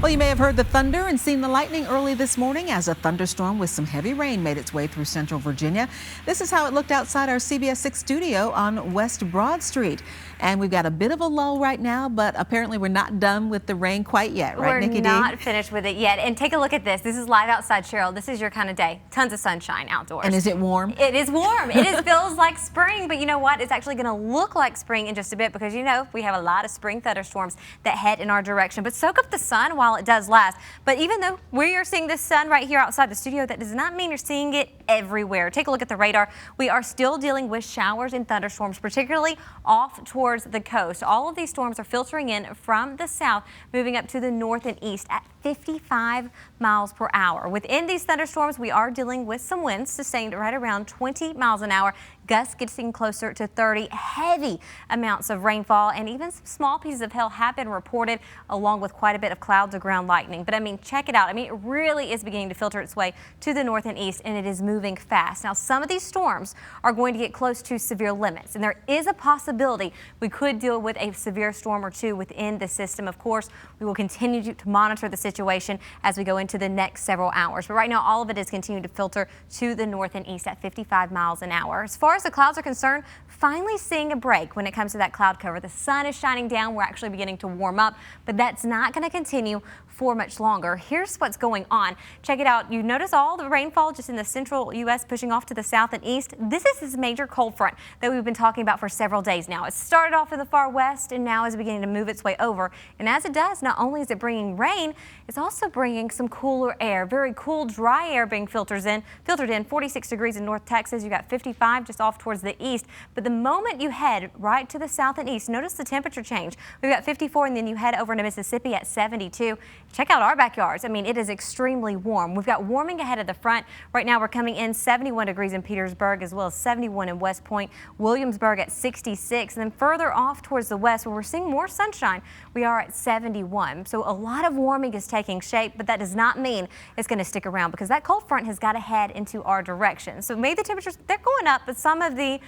Well, you may have heard the thunder and seen the lightning early this morning as a thunderstorm with some heavy rain made its way through central Virginia. This is how it looked outside our CBS 6 studio on West Broad Street. And we've got a bit of a lull right now, but apparently we're not done with the rain quite yet, right, Nikki-Dee? We're not finished with it yet. And take a look at this. This is live outside, Cheryl. This is your kind of day. Tons of sunshine outdoors. And is it warm? It is warm. It feels like spring, but you know what? It's actually going to look like spring in just a bit because, you know, we have a lot of spring thunderstorms that head in our direction. But soak up the sun while it does last. But even though we are seeing the sun right here outside the studio, that does not mean you're seeing it everywhere. Take a look at the radar. We are still dealing with showers and thunderstorms, particularly off towards the coast. All of these storms are filtering in from the south, moving up to the north and east at 55 miles per hour. Within these thunderstorms, we are dealing with some winds sustained right around 20 miles an hour. Gusts getting closer to 30. Heavy amounts of rainfall and even some small pieces of hail have been reported, along with quite a bit of cloud to ground lightning. But I mean, check it out. I mean, it really is beginning to filter its way to the north and east, and it is moving fast. Now, some of these storms are going to get close to severe limits, and there is a possibility we could deal with a severe storm or two within the system. Of course, we will continue to monitor the situation as we go into the next several hours. But right now, all of it is continuing to filter to the north and east at 55 miles an hour. As far as the clouds are concerned, finally seeing a break when it comes to that cloud cover. The sun is shining down. We're actually beginning to warm up, but that's not going to continue for much longer. Here's what's going on. Check it out. You notice all the rainfall just in the central U.S. pushing off to the south and east. This is this major cold front that we've been talking about for several days now. It started off in the far west and now is beginning to move its way over. And as it does, not only is it bringing rain, it's also bringing some cooler air. Very cool, dry air being filtered in. 46 degrees in North Texas. You got 55 just off towards the east. But the moment you head right to the south and east, notice the temperature change. We've got 54 and then you head over to Mississippi at 72. Check out our backyards. I mean, it is extremely warm. We've got warming ahead of the front. Right now, we're coming in 71 degrees in Petersburg, as well as 71 in West Point, Williamsburg at 66. And then further off towards the west, where we're seeing more sunshine, we are at 71. So a lot of warming is taking shape, but that does not mean it's going to stick around because that cold front has got to head into our direction. So maybe the temperatures, they're going up, but some of the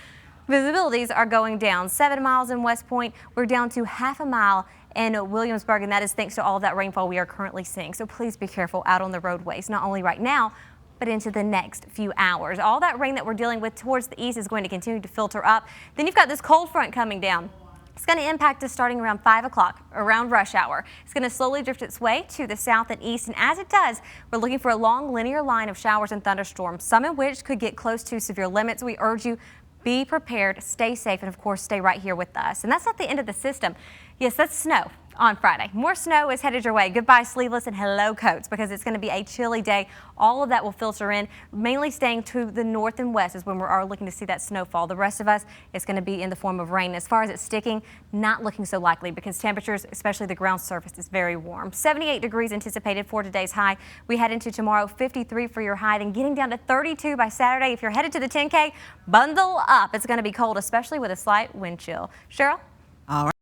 visibilities are going down. 7 miles in West Point, we're down to half a mile in Williamsburg, and that is thanks to all of that rainfall we are currently seeing. So please be careful out on the roadways, not only right now, but into the next few hours. All that rain that we're dealing with towards the east is going to continue to filter up. Then you've got this cold front coming down. It's going to impact us starting around 5 o'clock, around rush hour. It's going to slowly drift its way to the south and east, and as it does, we're looking for a long linear line of showers and thunderstorms, some of which could get close to severe limits. We urge you, be prepared, stay safe, and of course, stay right here with us. And that's not the end of the system. Yes, that's snow on Friday. More snow is headed your way. Goodbye sleeveless and hello coats, because it's going to be a chilly day. All of that will filter in, mainly staying to the north and west is when we are looking to see that snowfall. The rest of us, it's going to be in the form of rain. As far as it sticking, not looking so likely because temperatures, especially the ground surface, is very warm. 78 degrees anticipated for today's high. We head into tomorrow, 53 for your high, and getting down to 32 by Saturday. If you're headed to the 10K, bundle up. It's going to be cold, especially with a slight wind chill. Cheryl? All right.